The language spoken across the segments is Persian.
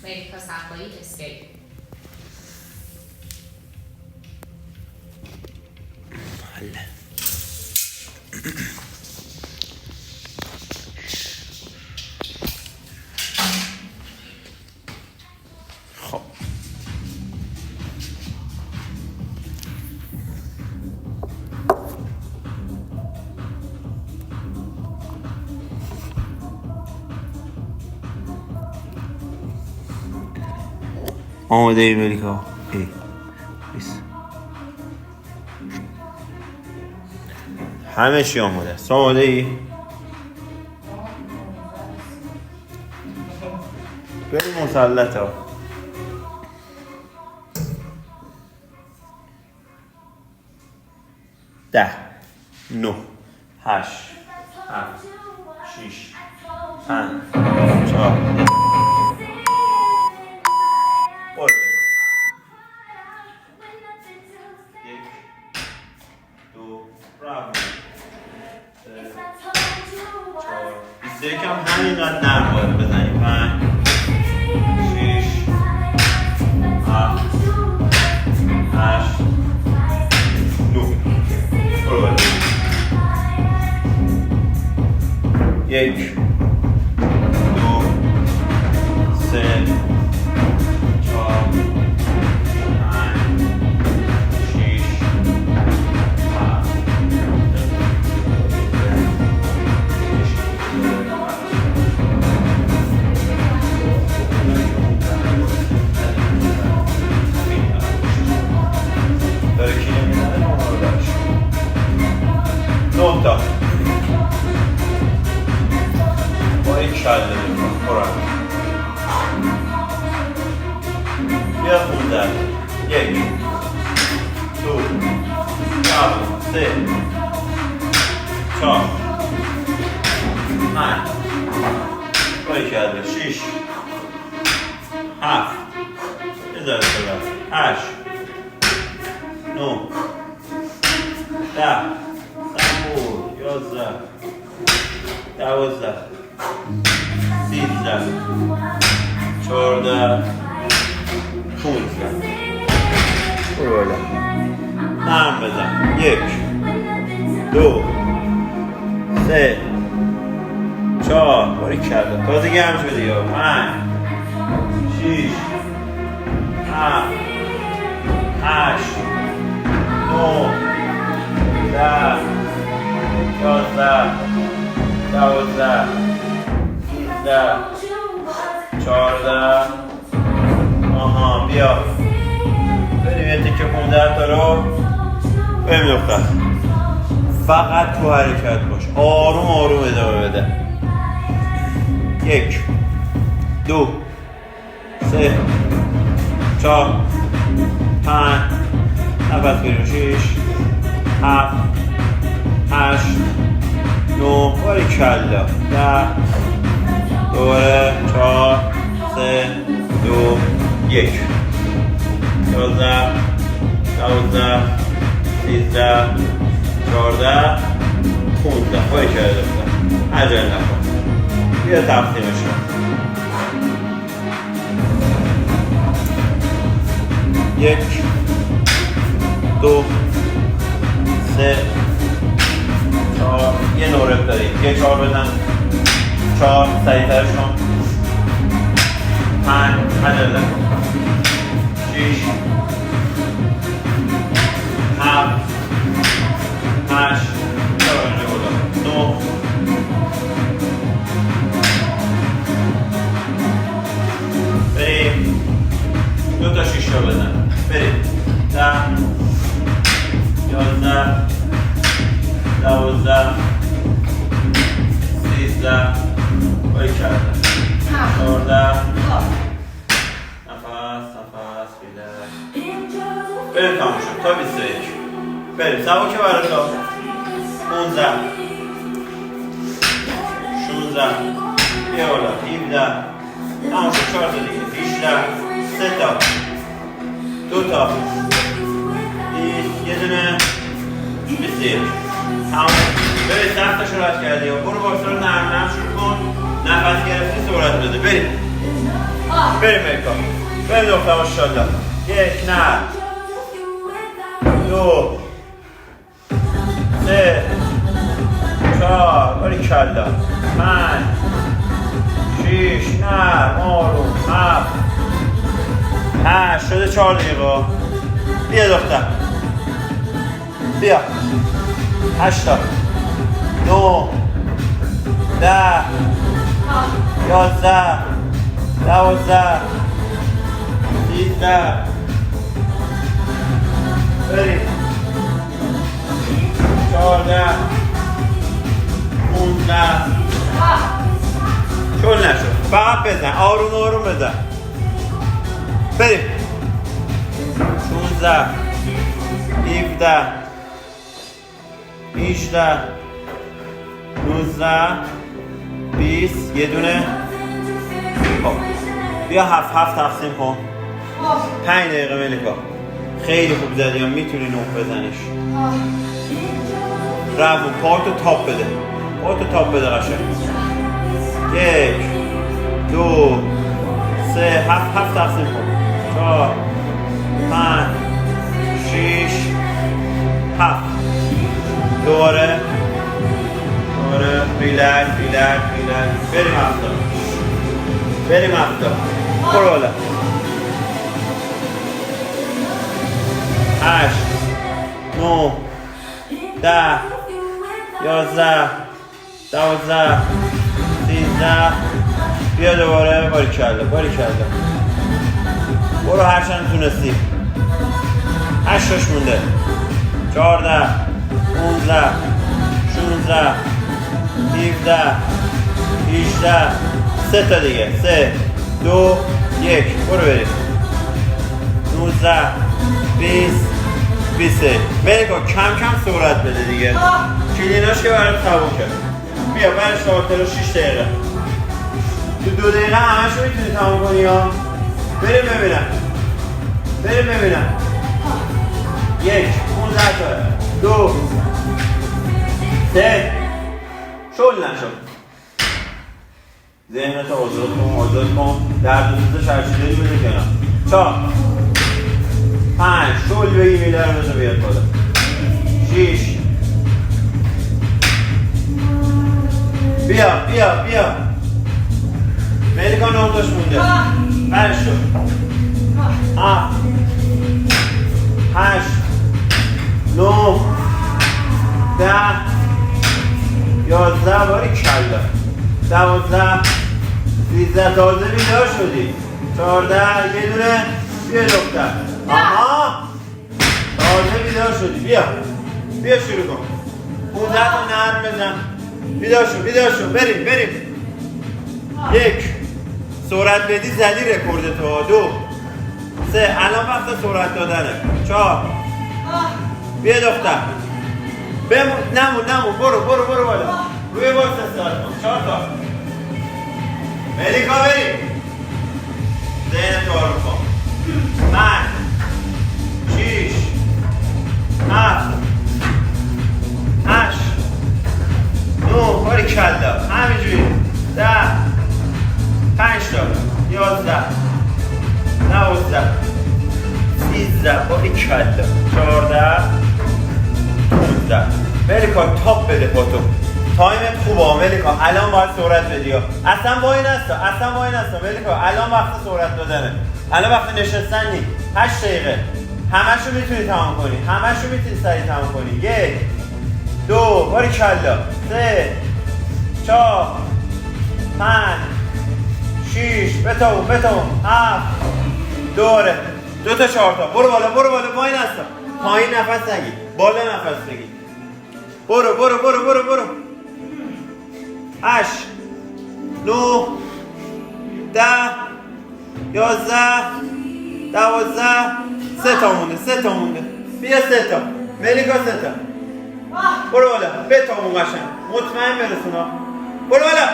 ملیکا صفایی اسکیپ. خب آماده ای ملیکا؟ بیس همه چی آماده است. آماده ای؟ بریم مسلط ها. ده 9 8 7 6 5 4 یکم همینقدر نرم باید بزنیم. 5 6 7 8 9 برو باید 1 2 3 4 5 6 7 نقطه با یک شلده بکن برم بیا 15 1 2 3 4 5 با یک شلده 6 7 بذار بذار 8 9 10 11 12 13 14 15 برو بالا نرم بزن 1 2 3 4 باریکلا تازه گرم شدی یا 5 6 7 8 9 10 11 12 13 14 آها بیا بریم یه تیکه 15 تا رو بریم دختر. فقط تو حرکت باش، آروم آروم ادامه بده. 1 2 3 4 5 نفس بریم 6 7 8 9 باریکلا 10 دوباره 4 3 2 1 11 12 13 14 15 باریکلا داشتم عجل نکن. بیا تقسیمش کن 1 2 3 4 یه نورب داریم یه 4 بزن 4 سریعترش کن 5 عجل نکن 6 7 8 9 بریم 2 تا 6 تا بزن بریم 10 11 12 13 باریکلا 14 نفس ریلکس بریم تمام شد تا 21 بریم سبکه برای تا 15 16 بیا بالا 17 تمام شد 4 تا دیگه 18 3 تا 2 تا یه دونه 21 تمام بریم سختش رو رد کردی برو باکس رو نرم نرم شروع کن نفس گرفتی سرعت بده بریم بریم ملیکا. بریم دختر ماشاءالله. یک نه. دو. سه. چهار. باریکلا. پنج. شیش. نه. آروم. هفت. هشت. شده 4 دقیقه. بیا دختر. بیا. 8 تا. 9. 10. 11. 12. 13. بریم. 14. 15. شل نشد. فقط بزن. آروم آروم بزن. بریم. 16. 17. 18. 19. 20. یه دونه. خب بیا 7 تقسیم کن. 5 دقیقه ملیکا. خیلی خوب زدی. میتونی 9 بزنیش. روون پارتو تاپ بده. پارتو تاپ بده قشنگ. 1 2 3 7 تقسیم کن. 4 5 6 7. دوباره ریلکس. بریم 7. بریم 7. برو بالا. 8 9 10 11 12 13. بیا دوباره. باریکلا. برو هر چند تونستی. 8 تاش مونده. 14 15 16 17 18. 3 تا دیگه. 3 2 1. برو بریم. 19 20 21. ملیکا کم سرعت بده دیگه. کلیناش که برات تموم کرد. بیا برش تا 6 دقیقه. تو 2 دقیقه همشو میتونی تموم کنی ها. بریم ببینم. 1 15 تا. 2 3. شل نشد. ذهنت آزاد کن. درد و سوزش هرچی داری بده کنار. 4 5. شل بگی میده رو بزن بیاد بالا. 6. بیا. ملیکا 9 تاش مونده. 5 شد. 7 8 9 10 11. باریکلا. 12 13. تازه بیدار شدی. 14. یه دونه. بیا دختر. آها تازه بیدار شدی. بیا شروع کن. 15 تا نرم بزن. بیدار شو. بریم. 1 سرعت بدی زدی رکورد تو. 2 3 الان وقت سرعت دادنه. 4 بیا دختر. نمون. برو بالا. روی باکس استارت کن. 4 تا. ملیکا بریم. ذهن تو آروم کن. 5 6 7 8 9. باریکلا. همینجوری. 10 5 تا. 11 12 13. باریکلا. 14 15. ملیکا تاپ بده پاتو. تایمت خوبه ملیکا. الان باید سرعت بدی. اصلا وای نستا ملیکا. الان وقت سرعت دادنه. الان وقت نشستن نی. 8 دقیقه. همشو میتونی تمام کنی. همشو میتونی سریع تمام کنی. 1 2 باریکلا. 3 4 5 6 بتاون 7 دوره. 2 تا 4 تا. برو بالا. وای نستا. پایین نفس نگیر. بالا نفس بگیر. برو. 8 9 10 11 12 3 تا مونده. بیا 3 تا. ملیکا 3 تا. برو بالا. بتامون قشنگ. مطمئن برسونا. برو بالا.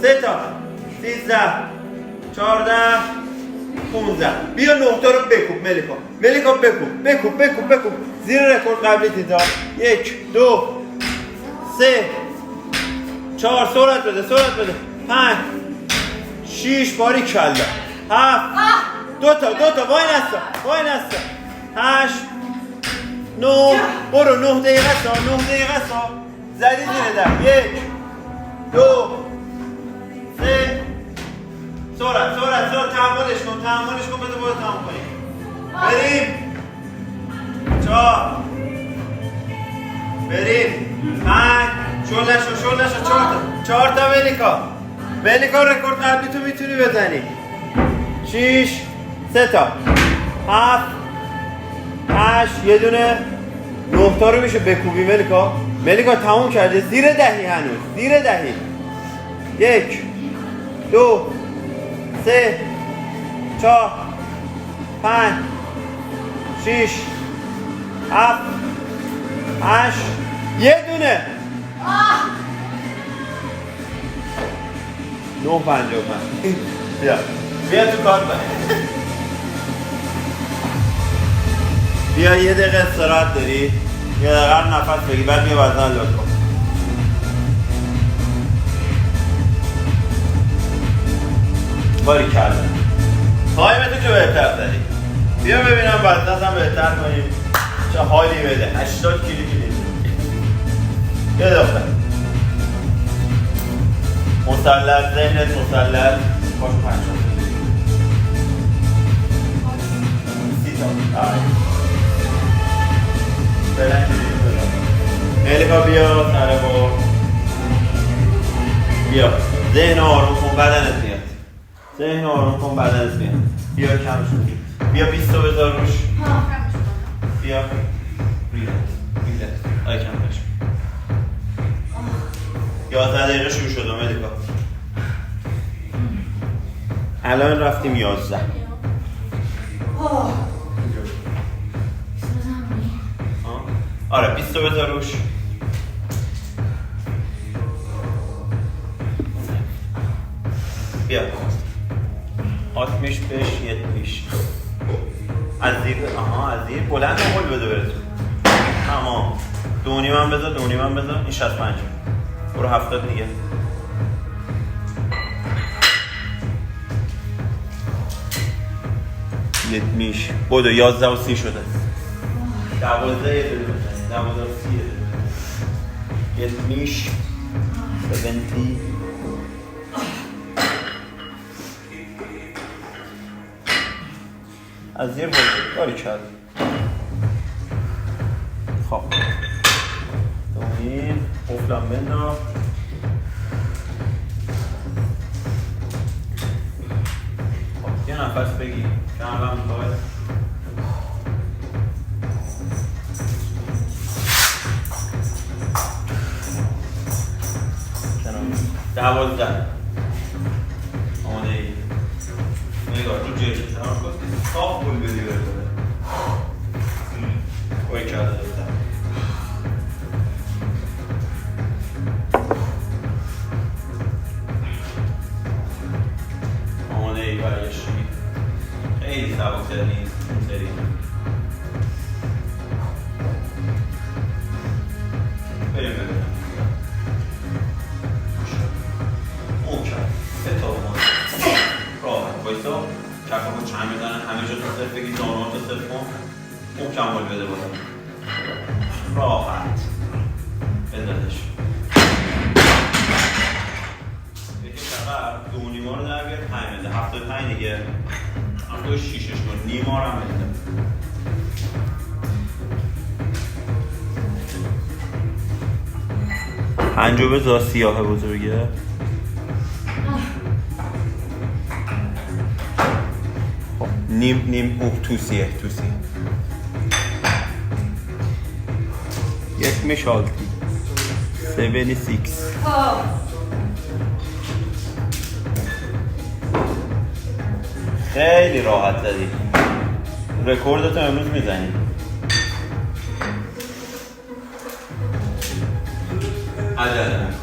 3 تا. 13 14 15. بیا 9 تا رو بکوب ملیکا. بکوب. زیر رکورد قبلی دیدا. 1 2 3 4. سرعت بده. 5 6 باری کلا 7 دو تا وای نستا 8 9 برو 9 دقیقه سا زدی زیر در 1 2 3 سرعت تحملش کن بده برو تمام کنیم بریم 4 بریم 5 شل نشو 4 تا ملیکا رکورد قبلی تو میتونی بزنی 6 3 تا 7 8 یه دونه 9 تا رو میشه بکوبی ملیکا تموم کرده زیر دهی هنوز 1 2 3 4 5 6 7 8 یه دونه 9.55 بیا تو کار بیا یه دقیقه استراحت داری یه دقیقه نفس بگی بعد بیا وزن لود کن باری کرده تایمتو که بهتر داری بیا ببینم وزنت هم بهتر کنیم چه حالی بده 80 کیلو یه دختر مسلط ذهنت مسلط باش 5 30 تا فعلا ملیکا بیا سره با بیا ذهن آروم کن بدنت میاد بیا کمش کن بیا 20 تا بذار روش بیا ریلت آی کمش 11 دقیقه شروع شده ملیکا الان رفتیم 11 آره 20 تا بذار روش بیا آتمیش بش یتمیش از زیر بلند مول بده برسون تمام 2.5 هم بذار این 65 برو 70 دیگه یتمیش بودو 11 و 30 شده 12 یه دونه بزنی 12 و 30 یتمیش 70 از زیر باری کرد خب دومین قفلم بنداز خب یه نفس بگی که الان میخواد 12 آماده ای نگاه رو جلد تمام کن صاف بول بدی بره باید کرده داشتم آماده ای برگشتی خیلی سبکتر نیست اون سری بریم ببینم وایسا کفمو چند میزنه همه جا تا صرف بگی زانوها تا صرف کن محکم بول بده بالا راحت بندازش یکی چقدر 2 نیما رو در بیار 5 بنده 75 دیگه 76ش کن نیما رو هم بنده پنجو بذار سیاه بزرگه نیم توسیه یک میشالتی 76 خیلی راحت زدی رکوردتو امروز میزنی عجله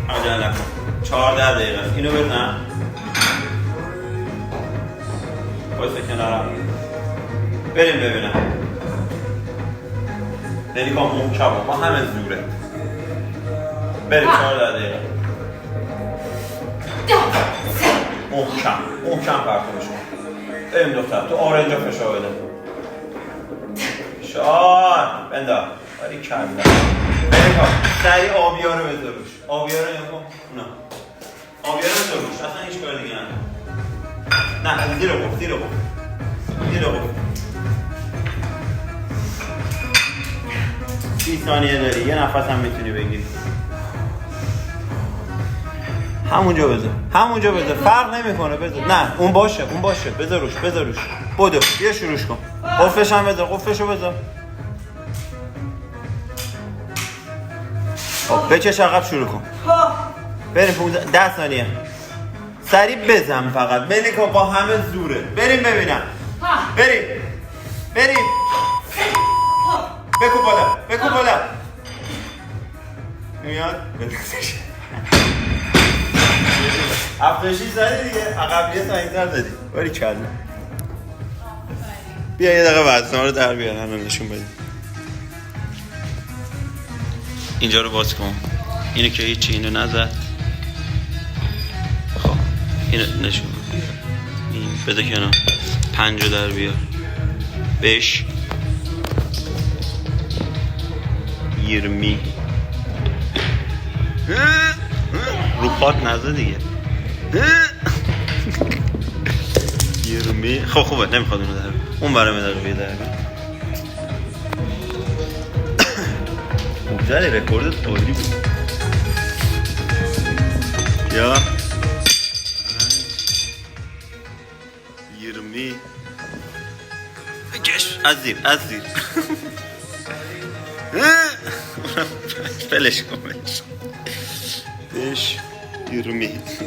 عجله نکن 14 دقیقه است اینو بزن وایسا کنارم بریم ببینم دلیکا محکم ما همه زوره بریم 14 دقیقه محکم پرتوش کن بریم دختر تو آرنجا فشار بده فشار بنده باری کنده بریم کن سریع آبیا رو بذار روش آبیا رو نکن نه آبیا رو بذار روش اصلا هیچ کار دیگه نه زیر گفت زیر گفت 30 ثانیه داری یه نفس هم میتونی بگیری همونجا بذار فرق نمیکنه بذار نه اون باشه بذار روش بدو بیا شروعش کن قفلش هم بذار قفلشو بذار خب بکش عقب شروع کن بریم 10 ثانیه سریع بزن فقط ملیکا با همه زوره بریم ببینم بریم بکو بالا میاد افتشی زدی دیگه عقبیه سنگتر دادی باری کله بیا یه دقیقه وزنها رو در بیارن هم نشون بدیم اینجا رو باز کن اینو که هیچی اینو نزد خب اینو نشون این بده کنار 5 رو در بیار بش 20 رو خاک نزده دیگه 20 خب خوبه نمیخواد اونو در اون برای مدقه بیه در مبزنی رکورد عالی بود یا 20 بکش از زیر فلش کن بش 20